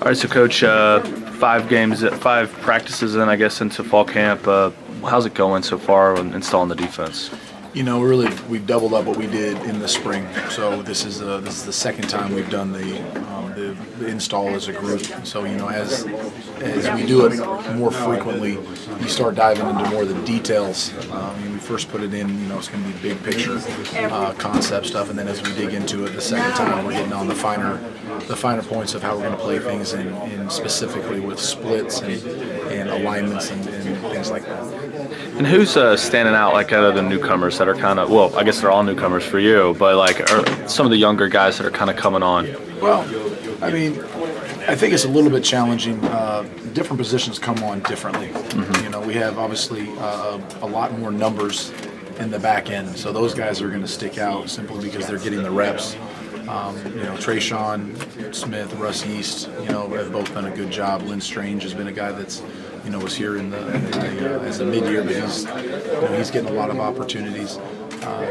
All right, so Coach, 5 practices in, I guess, into fall camp. How's it going so far on installing the defense? You know, we've doubled up what we did in the spring. So this is the second time we've done the install as a group. So as we do it more frequently, you start diving into more of the details. When we first put it in, it's going to be big picture concept stuff, and then as we dig into it the second time, we're getting on the finer points of how we're going to play things in specifically with splits and alignments and things like that. And who's standing out out of the newcomers that are kind of, well, I guess they're all newcomers for you, but are some of the younger guys that are kind of coming on? Well, I think it's a little bit challenging. Different positions come on differently. Mm-hmm. We have obviously a lot more numbers in the back end, so those guys are going to stick out simply because they're getting the reps. Trayshawn Smith, Russ East, have both done a good job. Lynn Strange has been a guy that's, was here as a mid-year, but he's getting a lot of opportunities.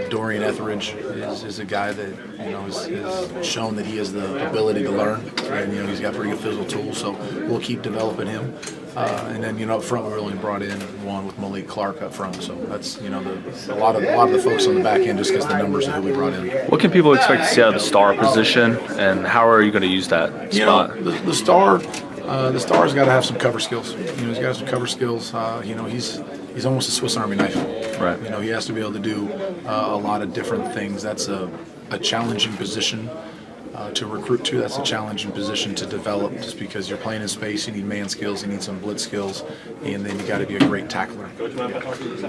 Dorian Etheridge is a guy that has shown that he has the ability to learn, and he's got pretty good physical tools. So we'll keep developing him. And then up front we really brought in one with Malik Clark up front. So that's a lot of the folks on the back end just because the numbers of who we brought in. What can people expect to see out of the star position, and how are you going to use that spot? The star's got to have some cover skills. He's got some cover skills. He's almost a Swiss Army knife. Right. He has to be able to do a lot of different things. That's a challenging position to recruit to. That's a challenging position to develop, just because you're playing in space. You need man skills, you need some blitz skills, and then you got to be a great tackler.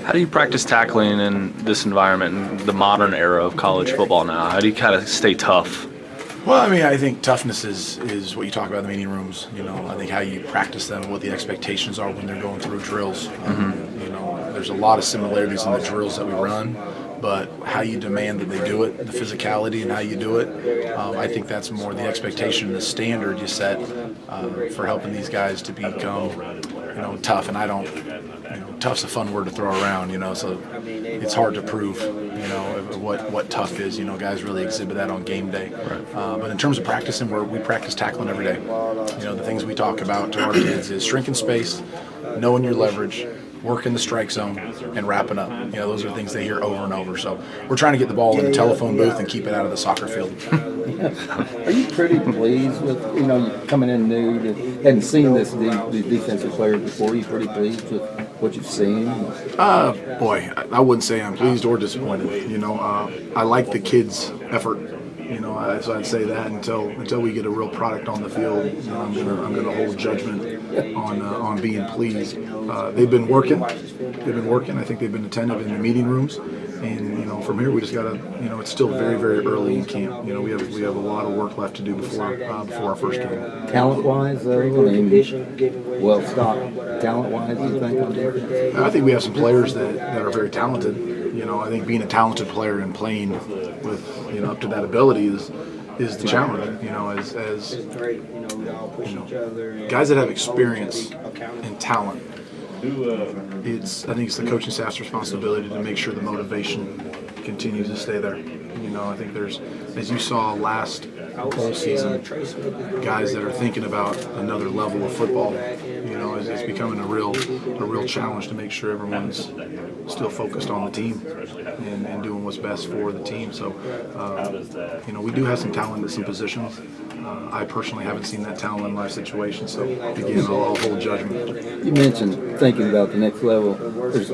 How do you practice tackling in this environment, in the modern era of college football now? How do you kind of stay tough? Well, I think toughness is what you talk about in the meeting rooms. I think how you practice them, what the expectations are when they're going through drills. There's a lot of similarities in the drills that we run, but how you demand that they do it, the physicality and how you do it, I think that's more the expectation, the standard you set for helping these guys to become, tough. And I don't, tough's a fun word to throw around, so it's hard to prove, what tough is. Guys really exhibit that on game day. Right. But in terms of practicing, we practice tackling every day. The things we talk about to our kids is shrinking space, knowing your leverage, working the strike zone, and wrapping up. Those are things they hear over and over. So we're trying to get the ball in the telephone booth and keep it out of the soccer field. Are you pretty pleased with, coming in new, hadn't seen these defensive players before? Are you pretty pleased with what you've seen? Boy, I wouldn't say I'm pleased or disappointed. I like the kids' effort. So I'd say that until we get a real product on the field, I'm gonna hold judgment on being pleased. They've been working. I think they've been attentive in the meeting rooms, and from here we just gotta. It's still very, very early in camp. We have a lot of work left to do before our first game. Talent-wise, well stocked. Talent-wise, you think? I think we have some players that are very talented. I think being a talented player and playing with up to that ability is the challenge. As guys that have experience and talent. I think it's the coaching staff's responsibility to make sure the motivation continues to stay there. I think there's, as you saw last season, guys that are thinking about another level of football. It's becoming a real challenge to make sure everyone's still focused on the team and doing what's best for the team. So, we do have some talent at some positions. I personally haven't seen that talent in my situation, so again, I'll hold judgment. You mentioned thinking about the next level. There's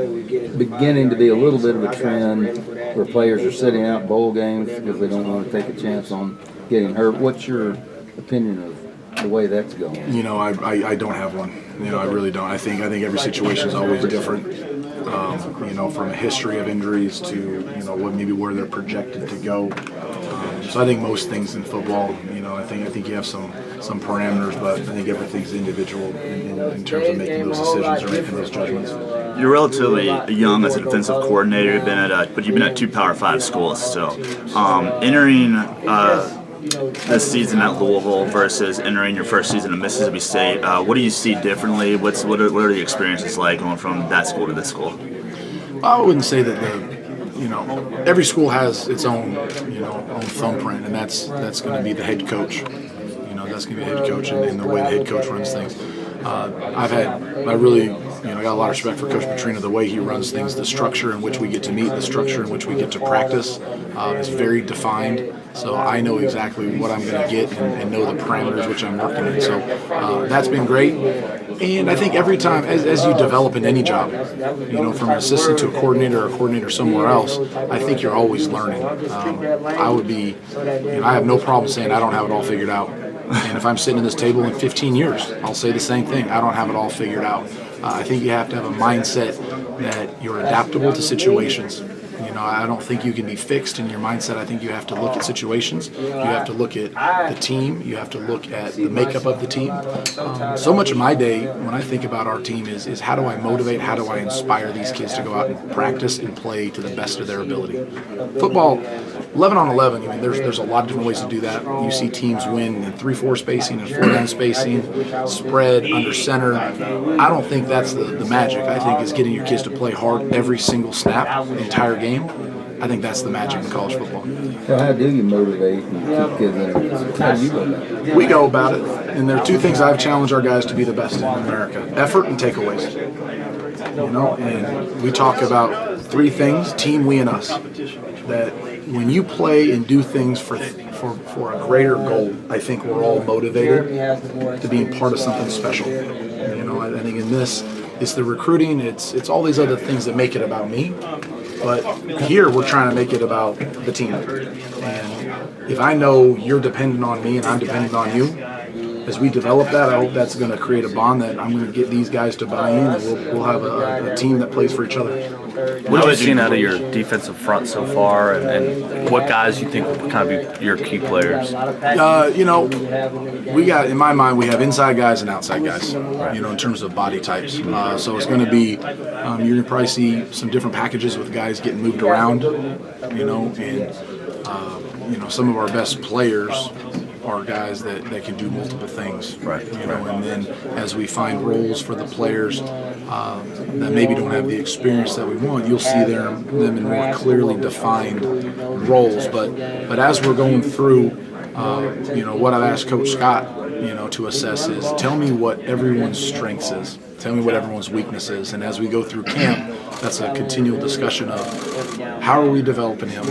beginning to be a little bit of a trend where players are sitting out bowl games because they don't want to take a chance on getting hurt. What's your opinion of the way that's going? I don't have one. I really don't. I think every situation is always different. From a history of injuries to where they're projected to go. So I think most things in football, I think you have some parameters, but I think everything's individual in terms of making those decisions or making those judgments. You're relatively young as a defensive coordinator. You've been at 2 Power 5 schools. So entering this season at Louisville versus entering your first season at Mississippi State, what do you see differently? What are the experiences like going from that school to this school? I wouldn't say that every school has its own thumbprint, and that's going to be the head coach. That's going to be a head coach and the way the head coach runs things. I got a lot of respect for Coach Petrino, the way he runs things, the structure in which we get to meet, the structure in which we get to practice is very defined. So I know exactly what I'm going to get and know the parameters which I'm working in. So that's been great. And I think every time, as you develop in any job, from an assistant to a coordinator somewhere else, I think you're always learning. I have no problem saying I don't have it all figured out. And if I'm sitting at this table in 15 years, I'll say the same thing. I don't have it all figured out. I think you have to have a mindset that you're adaptable to situations. I don't think you can be fixed in your mindset. I think you have to look at situations. You have to look at the team. You have to look at the makeup of the team. So much of my day when I think about our team is how do I motivate, how do I inspire these kids to go out and practice and play to the best of their ability. Football, 11 on 11, there's a lot of different ways to do that. You see teams win in 3-4 spacing and 4-down spacing, spread, under center. I don't think that's the magic. I think it's getting your kids to play hard every single snap, the entire game. I think that's the magic in college football. So how do you motivate and keep kids interested? How do you go about it? We go about it, and there are two things I've challenged our guys to be the best in America: effort and takeaways. And we talk about 3 things: team, we, and us. That when you play and do things for a greater goal, I think we're all motivated to being part of something special. I think in this, it's the recruiting, it's all these other things that make it about me. But here we're trying to make it about the team. And if I know you're dependent on me and I'm dependent on you, as we develop that, I hope that's going to create a bond that I'm going to get these guys to buy in, and we'll have a team that plays for each other. What have you seen out of your defensive front so far, and what guys you think will kind of be your key players? We got, in my mind, we have inside guys and outside guys, in terms of body types. So it's going to be, you're going to probably see some different packages with guys getting moved around, and some of our best players are guys that can do multiple things, right? And then as we find roles for the players that maybe don't have the experience that we want, you'll see them in more clearly defined roles. But as we're going through, what I've asked Coach Scott, to assess is tell me what everyone's strengths is, tell me what everyone's weakness is, and as we go through camp, that's a continual discussion of how are we developing him,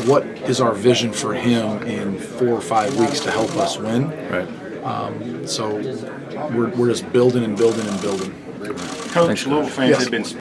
what is our vision for him in 4 or 5 weeks to help us win. Right. So we're just building and building and building. Coach, Louisville fans have been